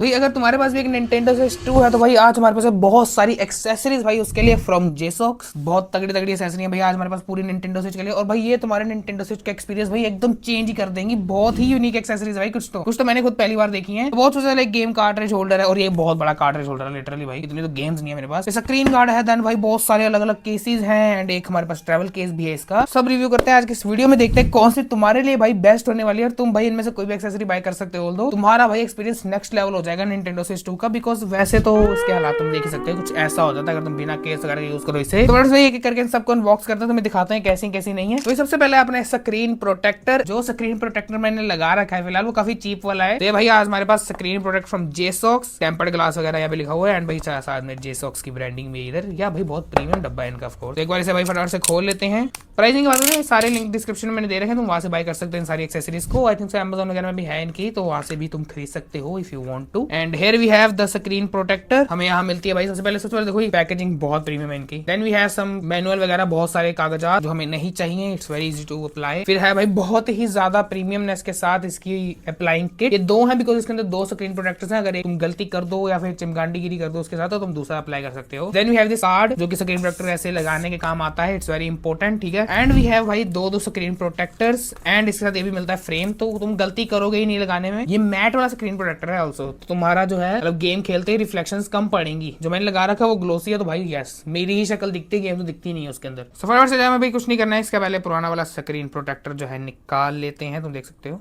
भाई अगर तुम्हारे पास भी एक Nintendo Switch 2 है तो भाई आज हमारे पास है बहुत सारी एक्सेसरीज भाई उसके लिए फ्रॉम जेसॉक्स। बहुत तगड़ी तगड़ी एक्सेसरी है भाई आज हमारे पास पूरी Nintendo Switch के लिए। और भाई ये तुम्हारे Nintendo Switch का एक्सपीरियंस भाई एकदम चेंज ही कर देंगी। बहुत ही यूनिक एक्सेसरीज भाई, कुछ तो मैंने खुद पहली बार देखी है। तो बहुत सोचा लाइक गेम कार्ट्रिज होल्डर है और ये बहुत बड़ा कार्ट्रिज होल्डर है लिटरली भाई, इतनी तो गेम्स नहीं है मेरे पास। स्क्रीन गार्ड है, देन भाई बहुत सारे अलग अलग केसेस हैं एंड एक हमारे पास ट्रैवल केस भी है। इसका सब रिव्यू करते हैं आज के इस वीडियो में, देखते हैं कौन सी तुम्हारे लिए भाई बेस्ट होने वाली है। और तुम भाई इनमें से कोई भी एक्सेसरी बाय कर सकते हो, तो तुम्हारा भाई एक्सपीरियंस नेक्स्ट लेवल हो जाएगा Nintendo Switch 2 का। बिकॉज वैसे तो इसके हालात तुम देख ही सकते हो, कुछ ऐसा हो जाता है अगर तुम बिना केस वगैरह यूज करो इसे। तो बस एक एक करके सबको अनबॉक्स करते हैं, तुम्हें दिखाते हैं कैसी कैसी नहीं है। तो सबसे पहले अपने स्क्रीन प्रोटेक्टर, जो स्क्रीन प्रोटेक्टर मैंने लगा रखा है फिलहाल वो काफी चीप वाला है। तो ये भाई आज हमारे पास screen protect from JSAUX, tempered glass वगैरह यहाँ पे लिखा हुआ है एंड भाई साथ में जेसॉक्स की ब्रांडिंग भी इधर। या भाई बहुत प्रीमियम डब्बा है इनका ऑफकोर्स। एक बार इसे भाई फटाफट से खोल लेते हैं। प्राइसिंग के बाद में सारे लिंक डिस्क्रिप्शन में मैंने दे रखे हैं, तुम वहां से बाय कर सकते हैं सारी एक्सेसरीज को। आई थिंक Amazon वगैरह में भी है इनकी, तो वहां से भी तुम खरीद सकते हो if you want to. And here we have the screen protector, हमें यहाँ मिलती है भाई। सबसे पहले देखो पैकेजिंग बहुत प्रीमियम है इनकी। Then we have some manual वगैरह, बहुत सारे कागजात जो हमें नहीं चाहिए। It's very easy to apply. फिर है भाई बहुत ही ज्यादा प्रीमियमनेस के साथ इसकी अप्लाइंग किट। ये दो है बिकॉज इसके अंदर दो स्क्रीन प्रोटेक्टर्स हैं। अगर एक तुम गलती कर दो या फिर चिमगांडीगिरी कर दो उसके साथ, तो तुम दूसरा अप्लाई कर सकते हो। Then we have this card जो कि स्क्रीन प्रोटेक्टर ऐसे लगाने के काम आता है। इट्स वेरी इंपॉर्टेंट, ठीक है। एंड वी हैव भाई दो स्क्रीन प्रोटेक्टर्स एंड इसके साथ ये भी मिलता है फ्रेम, तो तुम गलती करोगे ही नहीं लगाने में। ये मैट वाला स्क्रीन प्रोटेक्टर है ऑल्सो, तो तुम्हारा जो है मतलब गेम खेलते ही रिफ्लेक्शंस कम पड़ेंगी। जो मैंने लगा रखा है वो ग्लोसी है, तो भाई यस मेरी ही शक्ल दिखती है, गेम तो दिखती नहीं है उसके अंदर। तो फटाफट से जाए भाई कुछ नहीं करना है, इसका पहले पुराना वाला स्क्रीन प्रोटेक्टर जो है निकाल लेते हैं, तुम देख सकते हो।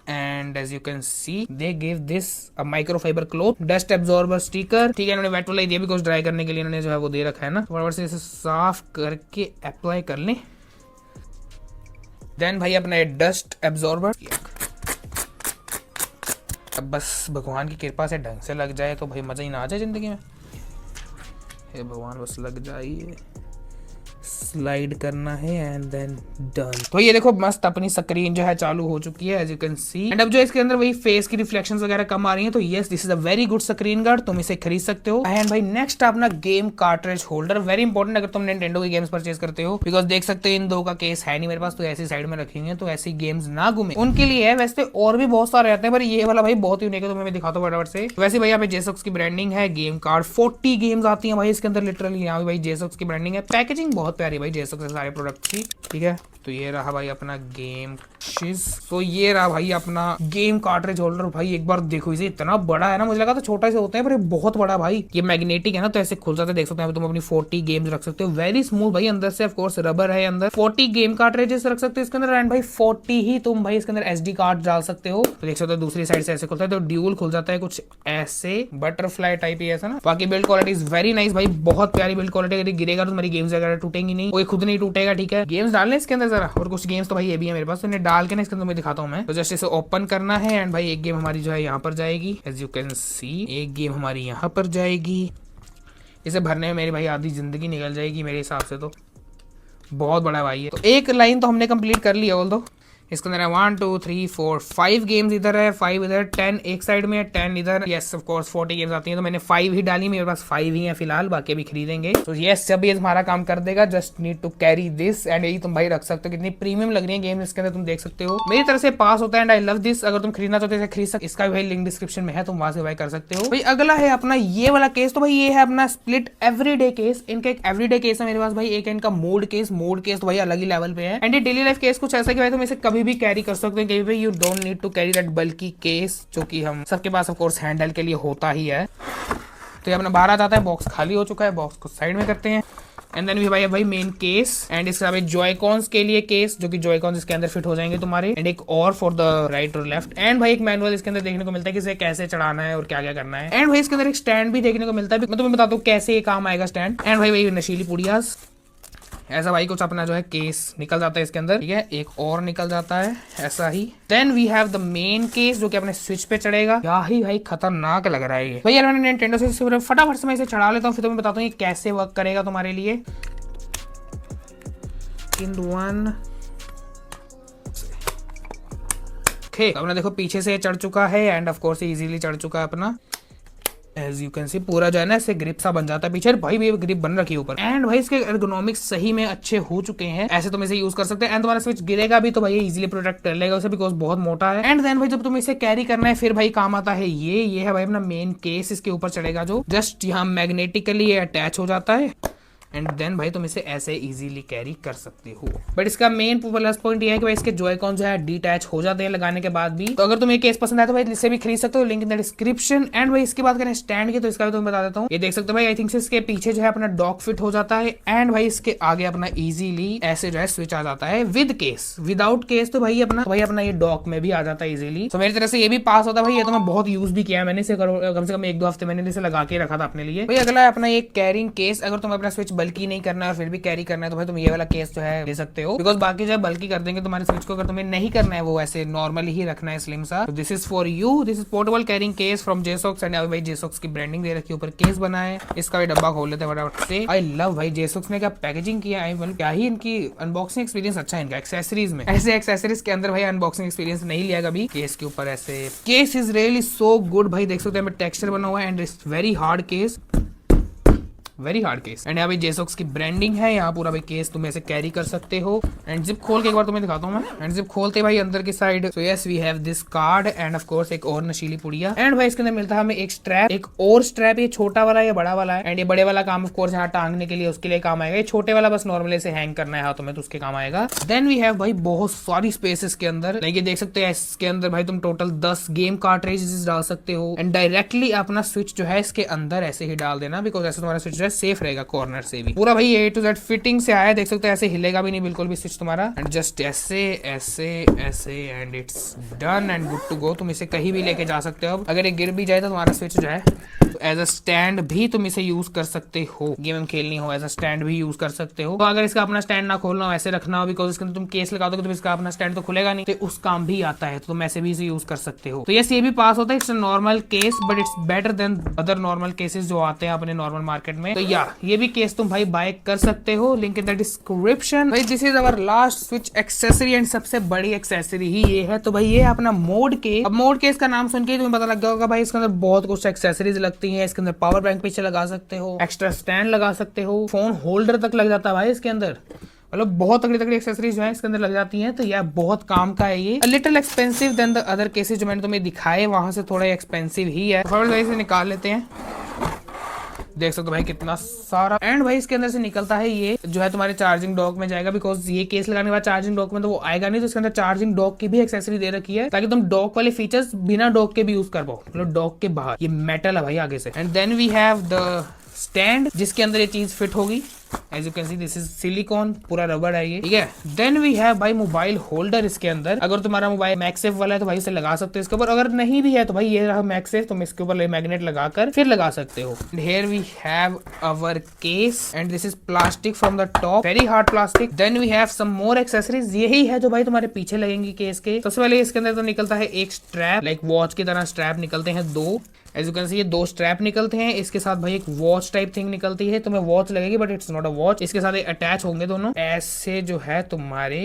And as you can see they give this a microfibre cloth dust absorber sticker, ठीक है। इन्होंने वेट वाला ही दिया बिकॉज ड्राई करने के लिए इन्होंने जो है वो दे रखा है ना। फटाफट से इसे साफ करके अप्लाई कर लें। देन भाई अपना डस्ट एब्जॉर्बर, अब बस भगवान की कृपा से ढंग से लग जाए तो भाई मजा ही ना आ जाए जिंदगी में। हे भगवान बस लग जाइए, स्लाइड करना है एंड देन डन। तो ये देखो मस्त अपनी स्क्रीन जो है चालू हो चुकी है as you can see. And अब जो इसके अंदर वही फेस की रिफ्लेक्शंस वगैरह कम आ रही हैं, तो yes this is a very good screen guard, तुम इसे खरीद सकते हो। एंड भाई नेक्स्ट अपना game cartridge holder, very important अगर तुम Nintendo की गेम्स परचेज करते हो। बिकॉज देख सकते हो इन दो का केस है नहीं मेरे पास, तो ऐसी साइड में रखेंगे तो ऐसी गेम्स ना घूमे उनके लिए है। वैसे और भी बहुत सारे आते हैं पर ये वाला भाई बहुत यूनिक है, तुम्हें मैं दिखाता हूँ फटाफट से। वैसे भाई यहाँ पे जेसॉक्स की ब्रांडिंग है, गेम कार्ड 40 गेम्स आती है भाई इसके अंदर लिटरली। यहाँ भाई जेसॉक्स की ब्रांडिंग है, पैकेजिंग बहुत प्यारी भाई जेसॉक्स सारे प्रोडक्ट की, ठीक है। तो ये रहा भाई अपना गेम शिज, तो ये रहा भाई अपना गेम कार्ट्रिज होल्डर। भाई एक बार देखो इसे, इतना बड़ा है ना, मुझे लगा तो छोटा से होता है पर ये बहुत बड़ा भाई। ये मैग्नेटिक है ना, तो ऐसे खुल जाता है, देख सकते हैं। तुम अपनी 40 गेम्स रख सकते हो, वेरी स्मूथ भाई। अंदर से ऑफ कोर्स रबर है अंदर। 40 गेम कार्ट्रिजेस रख सकते हो इसके अंदर एंड भाई 40 ही तुम भाई इसके अंदर SD कार्ड डाल सकते हो। तो देख सकते हो दूसरी साइड से ऐसे खुलता है, तो ड्यूल खुल जाता है कुछ ऐसे बटरफ्लाई टाइप ही ऐसा ना। बाकी build quality is very nice भाई, बहुत प्यारी बिल्ड क्वालिटी। अगर गिरेगा तो तुम्हारी गेम्स वगैरह टूटेंगी नहीं, कोई खुद नहीं टूटेगा, ठीक है। गेम्स डालने इसके अंदर जरा, और कुछ गेम्स तो भाई ये भी है मेरे पास, तो इन्हें डाल के ना इसके अंदर मैं दिखाता हूँ मैं। तो जस्ट इसे ओपन करना है एंड भाई एक गेम हमारी जो है यहाँ पर जाएगी एज यू कैन सी। एक गेम हमारी यहाँ पर जाएगी, इसे भरने में मेरी भाई आधी जिंदगी निकल जाएगी मेरे हिसाब से, तो बहुत बड़ा भाई है। तो एक लाइन तो हमने कंप्लीट कर लिया ऑल दो। इसके अंदर है 1 2 3 4 5 गेम्स इधर है, 5 इधर, 10 एक साइड में है, 10 इधर। यस ऑफ कोर्स 40 गेम्स आती हैं, तो मैंने 5 ही डाली, मेरे पास 5 ही है फिलहाल, बाकी भी खरीदेंगे। तो यस जब ये हमारा काम कर देगा, just need to carry this and यही तुम भाई रख सकते हो। कितनी प्रीमियम लग रही है गेम इसके अंदर, तुम देख सकते हो। मेरी तरफ से पास होता है एंड आई लव दिस। अगर तुम खरीदना चाहते हो खरीद सकते, इसका भी भाई लिंक डिस्क्रिप्शन में है, तुम वहां से भाई कर सकते हो। भाई अगला है अपना ये वाला केस, तो भाई ये है अपना स्प्लिट एवरीडे केस। इनका एक एवरीडे केस है मेरे पास भाई, एक है इनका मोड केस तो भाई अलग ही लेवल पे है। एंड ये डेली लाइफ केस कुछ ऐसा कि भाई तुम इसे कभी भी कैरी कर सकते हो कहीं पे। You don't need to carry that bulky case, जो कि हम सबके पास ऑफ कोर्स हैंडल के लिए होता ही है। तो ये अपना बाहर आ जाता है, बॉक्स खाली हो चुका है, बॉक्स को साइड में करते हैं। एंड देन भी भाई मेन केस एंड इसके अलावा जॉयकॉन्स के लिए केस, जो कि जॉयकॉन्स इसके अंदर फिट हो जाएंगे तुम्हारे। एंड एक और फॉर द राइट और लेफ्ट। एंड भाई एक मैनुअल इसके अंदर देखने को मिलता है कि इसे कैसे चढ़ाना है और क्या क्या करना है। एंड भाई इसके अंदर एक स्टैंड भी देखने को मिलता है, मैं तुम्हें बताता हूँ कैसे ये काम आएगा स्टैंड। एंड भाई नशीली पुड़ियास ऐसा भाई कुछ अपना जो है केस निकल जाता है इसके अंदर, ठीक है। एक और निकल जाता है ऐसा ही। Then we have the main case जो कि अपने स्विच पे चढ़ेगा। क्या ही भाई खतरनाक लग रहा है ये भाई। यार मैंने Nintendo से फटाफट से मैं इसे चढ़ा लेता हूँ, फिर तुम्हें बताता हूँ ये कैसे वर्क करेगा तुम्हारे लिए। इन वन ओके, अपना देखो पीछे से चढ़ चुका है एंड ऑफ कोर्स इजीली चढ़ चुका है अपना। एज यू कैन सी पूरा जो है ना ऐसे ग्रिप सा बन जाता है पीछे, भाई भी ग्रिप बन रखी है ऊपर। एंड भाई इसके एर्गोनॉमिक्स सही में अच्छे हो चुके हैं, ऐसे तुम इसे यूज कर सकते हैं। एंड तुम्हारा स्विच गिरेगा भी तो भाई इजीली प्रोटेक्ट कर लेगा उसे, बिकॉज बहुत मोटा है। एंड देन भाई जब तुम इसे कैरी करना है फिर भाई काम आता है ये है भाई अपना मेन केस, इसके ऊपर चढ़ेगा जो जस्ट यहाँ मैग्नेटिकली अटैच हो जाता है। एंड देन भाई तुम इसे ऐसे इजीली कैरी कर सकते हो। बट इसका मेन प्लस पॉइंट ये है कि भाई इसके जॉयकॉन जो है डिटैच हो जाते हैं लगाने के बाद भी। तो अगर तुम्हें केस पसंद आए तो भाई इसे भी खरीद सकते हो, link in the description. And भाई इसकी बात करें स्टैंड की तो इसका भी तुम्हें बता देता हूँ। ये देख सकते हो भाई, आई थिंक इसके पीछे जो है अपना डॉक फिट हो जाता है। एंड भाई इसके आगे अपना इजीली ऐसे जो है स्विच आ जाता है विद केस। विदाउट केस तो भाई अपना ये डॉक में भी आ जाता है इजीली। तो मेरी तरफ से ये भी पास होता है भाई। ये तो मैं बहुत यूज भी किया है मैंने इसे, कम से कम 1-2 हफ्ते मैंने इसे लगा के रखा था अपने लिए। भाई अगला है अपना ये कैरिंग केस। अगर तुम अपना स्विच बल्कि नहीं करना है फिर भी कैरी करना है तो भाई तुम ये वाला केस जो है ले सकते हो, बिकॉज बाकी जो है बल्कि कर देंगे तुम्हारे स्विच को। अगर तुम्हें नहीं करना है वो ऐसे नॉर्मली ही रखना है स्लिम सा, तो this is for you. This is portable carrying case from JSAUX. And भाई जेसॉक्स की ब्रांडिंग दे रखी है, ऊपर केस बना है। इसका भी डब्बा खोल लेते हैं फटाफट से। आई लव भाई जेसॉक्स ने क्या पैकेजिंग किया है, मतलब क्या ही इनकी अनबॉक्सिंग एक्सपीरियंस अच्छा है इनका। एक्सेसरीज में ऐसे एक्सेसरीज के अंदर भाई अनबॉक्सिंग एक्सपीरियंस नहीं लिया कभी। केस के ऊपर ऐसे case is really so good भाई, देख सकते हैं टेक्सचर बना हुआ है and it's very hard case, very hard case. And यहाँ भाई जेसॉक्स की ब्रांडिंग है, यहाँ पूरा भाई केस तुम ऐसे कैरी कर सकते हो। एंड जिप खोल के एक बार तुम्हें दिखाता हूँ मैं। एंड जिप खोलते भाई अंदर की साइड, so yes we have this card and of course एक और नशीली पुड़िया। एंड भाई इसके अंदर मिलता है हमें एक स्ट्रैप, एक और स्ट्रैप। ये छोटा वाला या बड़ा वाला है। एंड ये बड़े वाला काम ऑफ कोर्स यहाँ टांगने के लिए उसके लिए काम आएगा। ये छोटे वाला बस नॉर्मली से हैंग करना है हाथों में तो उसके काम आएगा। देन वी हैव भाई बहुत सारी स्पेस के अंदर, लाइक ये देख सकते हैं इसके अंदर भाई तुम टोटल 10 गेम कार्ट्रिजेस डाल सकते हो। एंड डायरेक्टली अपना स्विच जो है इसके अंदर ऐसे ही डाल देना, बिकॉज ऐसे तुम्हारा स्विच जो है सेफ रहेगा कॉर्नर से भी। पूरा भाई A to Z फिटिंग से आया है, देख सकते हैं ऐसे हिलेगा भी नहीं बिल्कुल भी स्विच तुम्हारा। एंड जस्ट ऐसे ऐसे ऐसे and it's done and good to go. तुम इसे कहीं भी लेके जा सकते हो। अगर ये गिर भी जाए तो तुम्हारा स्विच जो है तो एज अ स्टैंड भी तुम इसे यूज कर सकते हो। गेम खेलनी हो एज अ स्टैंड भी यूज कर सकते हो। तो अगर इसका अपना स्टैंड ना खोलना हो, ऐसे रखना हो, बिकॉज इसके अंदर तुम केस लगा दोगे तो इसका अपना स्टैंड तो खुलेगा नहीं, तो उस काम भी आता है, तो तुम ऐसे भी इसे यूज कर सकते हो। तो यस ये भी पास होता है। It's a normal case but it's better than other normal cases जो आते हैं अपने नॉर्मल मार्केट में। तो या ये भी केस तुम भाई बाय कर सकते हो, लिंक इन द डिस्क्रिप्शन। भाई this is our last switch accessory and सबसे बड़ी एक्सेसरी ही ये है। तो भाई ये अपना मोड के। अब मोड के इसका नाम सुन के तुम्हें पता लग गया होगा भाई इसके अंदर बहुत कुछ एक्सेसरीज लगती हैं। इसके अंदर पावर बैंक पीछे लगा सकते हो, एक्स्ट्रा स्टैंड लगा सकते हो, फोन होल्डर तक लग जाता है भाई इसके अंदर। मतलब बहुत तगड़ी तगड़ी एक्सेसरीज जो है इसके अंदर लग जाती हैं। तो यह बहुत काम का है ये। Little expensive than the other cases जो मैंने तुम्हें दिखाए, वहां से थोड़ा एक्सपेंसिव ही है। फटाफट से निकाल लेते हैं। देख सकते हो भाई कितना सारा। एंड भाई इसके अंदर से निकलता है ये जो है तुम्हारे चार्जिंग डॉक में जाएगा, बिकॉज ये केस लगाने के बाद चार्जिंग डॉक में तो वो आएगा नहीं। तो इसके अंदर चार्जिंग डॉक की भी एक्सेसरी दे रखी है ताकि तुम डॉक वाले फीचर्स बिना डॉक के भी यूज कर पाओ, मतलब डॉक के बाहर। ये मेटल है भाई आगे से। And then we have the stand जिसके अंदर ये चीज फिट होगी। As you can see this is silicone, पूरा रबड़ है ये, ठीक है। देन वी हैव भाई मोबाइल होल्डर इसके अंदर। अगर तुम्हारा मोबाइल मैक्सेफ वाला है तो भाई इसे लगा सकते हो इसके ऊपर। अगर नहीं भी है तो भाई ये रहा मैक्सेफ, तुम इसके ऊपर मैग्नेट लगाकर फिर लगा सकते हो। Here we have our case and this is plastic from the top, very hard plastic. Then we have some more accessories, यही है जो भाई तुम्हारे पीछे लगेंगी केस के। सबसे पहले इसके अंदर तो निकलता है एक स्ट्रैप, लाइक वॉच की तरह स्ट्रैप निकलते हैं 2। एज यू कैन सी ये 2 स्ट्रैप निकलते हैं। इसके साथ भाई एक वॉच टाइप थिंग निकलती है, तुम्हें वॉच लगेगी but it's not a watch. इसके साथ अटैच होंगे दोनों, ऐसे जो है तुम्हारे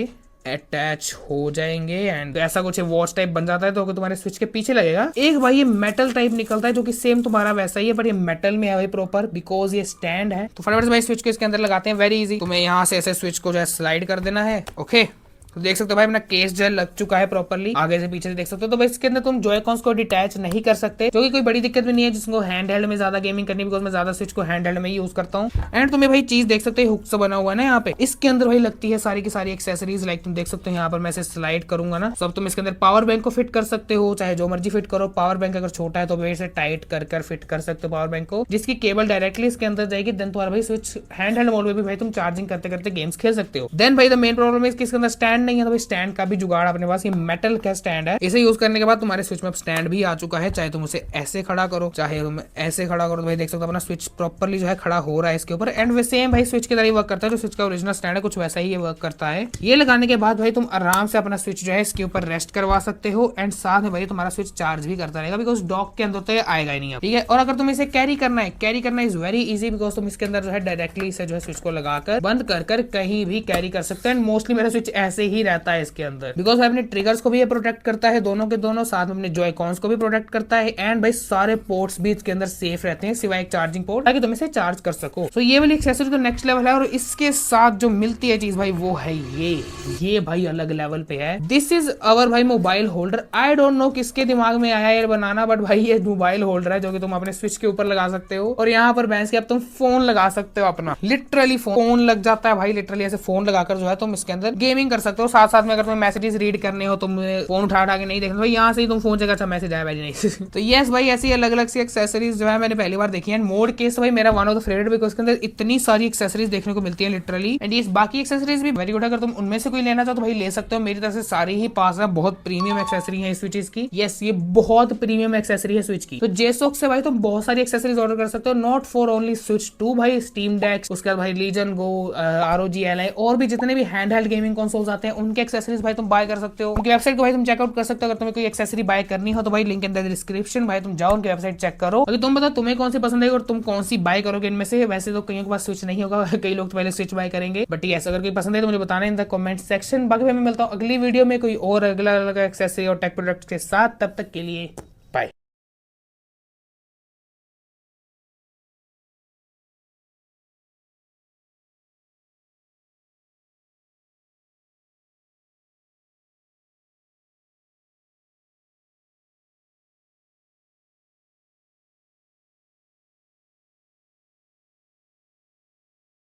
अटैच हो जाएंगे। एंड तो ऐसा कुछ वॉच टाइप बन जाता है तो तुम्हारे स्विच के पीछे लगेगा। एक भाई ये मेटल टाइप निकलता है जो कि सेम तुम्हारा वैसा ही है, बट ये मेटल में है भाई प्रॉपर, बिकॉज ये स्टैंड है। तो फटाफट से भाई स्विच को इसके अंदर लगाते हैं, वेरी इजी। तुम्हें यहाँ से ऐसे स्विच को जो है स्लाइड कर देना है। ओके तो देख सकते हो भाई अपना केस जो लग चुका है प्रॉपर्ली, आगे से पीछे से देख सकते हो। तो भाई इसके अंदर तुम जॉयकॉन्स को डिटैच नहीं कर सकते, जो कि कोई बड़ी दिक्कत भी नहीं है जिसको हैंड हेल्ड में ज्यादा गेमिंग करनी, बिकॉज मैं ज्यादा स्विच को हैंड हेल्ड में ही यूज करता हूँ। एंड तुम्हें भाई चीज देख सकते हो हुक से बना हुआ है ना यहाँ पे, इसके अंदर भाई लगती है सारी की सारी एक्सेसरीज। लाइक तुम देख सकते हो यहाँ पर मैं स्लाइड करूंगा ना, सब तुम इसके अंदर पावर बैंक को फिट कर सकते हो, चाहे जो मर्जी फिट करो। पावर बैंक अगर छोटा है तो भाई इसे टाइट कर फिट कर सकते हो पावर बैंक को, जिसकी केबल डायरेक्टली इसके अंदर जाएगी। देन तुम्हारा भाई स्विच हैंड हेल्ड मोड में भी भाई तुम चार्जिंग करते करते गेम्स खेल सकते हो। देन भाई द मेन प्रॉब्लम है इसके अंदर स्टैंड नहीं है, तो भाई स्टैंड का भी जुगाड़ अपने पास। ये मेटल का स्टैंड है, इसे यूज करने के बाद तुम्हारे स्विच में स्टैंड भी आ चुका है। चाहे तुम उसे ऐसे खड़ा करो, चाहे तुम ऐसे खड़ा करो, तो भाई देख सकते हो अपना स्विच प्रॉपर्ली जो है खड़ा हो रहा है इसके ऊपर। एंड वे सेम भाई स्विच की तरह वर्क करता है, जो स्विच का ओरिजिनल स्टैंड है कुछ वैसा ही ये वर्क करता है। ये लगाने के बाद भाई तुम आराम से अपना स्विच जो है इसके ऊपर रेस्ट करवा सकते हो। एंड साथ में भाई तुम्हारा स्विच चार्ज भी करता रहेगा, बिकॉज डॉक के अंदर तो ये आएगा ही नहीं, ठीक है। और अगर तुम इसे कैरी करना इज वेरी इजी, बिकॉज तुम इसके अंदर जो है डायरेक्टली इसे जो है स्विच को लगाकर बंद कर कहीं भी कैरी कर सकते हो। एंड मोस्टली मेरा स्विच ऐसे ही रहता है इसके अंदर, बिकॉज भाई अपने ट्रिगर्स को भी ये प्रोटेक्ट करता है दोनों के दोनों, साथ में अपने जॉयकॉन्स को भी प्रोटेक्ट करता है, एंड भाई सारे पोर्ट्स भी इसके अंदर सेफ रहते हैं सिवाय एक चार्जिंग पोर्ट, ताकि तुम इसे चार्ज कर सको। तो ये वाली एक्सेसरी तो नेक्स्ट लेवल है, और इसके साथ जो मिलती है चीज भाई वो है ये भाई अलग लेवल पे है। दिस इज अवर भाई mobile holder. I don't know किसके दिमाग में आया ये बनाना, बट भाई ये मोबाइल होल्डर है जो कि तुम अपने स्विच के ऊपर लगा सकते हो, और यहाँ पर भैंस के अब तुम फोन लगा सकते हो अपना, लिटरली फोन लग जाता है भाई, लिटरली ऐसे फोन लगाकर जो है तुम इसके अंदर गेमिंग कर सकते हो। साथ साथ में अगर तुम्हें मैसेजेस रीड करने हो, तुम फोन उठा के नहीं देखना भाई, यहाँ से ही तुम फोन चेक, अच्छा मैसेज आया भाई नहीं तो यस भाई ऐसी अलग अलग सी एक्सेसरीज जो है मैंने पहली बार देखी है। मोड केस भाई मेरा one of the favourite, because उसके अंदर इतनी सारी एक्सेसरीज देखने को मिलती है लिटरली, एंड ये बाकी एक्सेसरीज भी वेरी गुड। अगर तुम उनमें से कोई लेना चाहो तो भाई ले सकते हो, मेरी तरफ से सारी ही पास है। बहुत प्रीमियम एक्सेसरी है स्विचेस की, यस ये बहुत प्रीमियम एक्सेसरी है स्विच की। तो जेसॉक से भाई तुम बहुत सारी एक्सेसरीज ऑर्डर कर सकते हो, नॉट फॉर ओनली स्विच 2 भाई, स्टीम डेक्स, उसके बाद भाई लीजन गो, ROG Ally, और भी जितने भी हैंड हेल्ड गेमिंग कंसोल्स आते हैं उनके एक्सेसरीज भाई तुम बाय कर सकते हो। उनकी वेबसाइट को भाई तुम चेकआउट कर सकते हो। अगर तुम्हें कोई एक्सेसरी बाय करनी हो तो भाई लिंक इन द डिस्क्रिप्शन, भाई तुम जाओ उनकी वेबसाइट चेक करो। अगर तुम बताओ तुम्हें कौन सी पसंद है और तुम कौन सी बाय करोगे इनमें से। वैसे तो कईयों के पास स्विच नहीं होगा, कई लोग तो पहले स्विच बाय करेंगे, बट यस अगर कोई पसंद है तो मुझे बताना इन द कमेंट सेक्शन। बाकी मैं मिलता हूँ अगली वीडियो में कोई और अगला अलग एक्सेसरी और टेक प्रोडक्ट के साथ, तब तक के लिए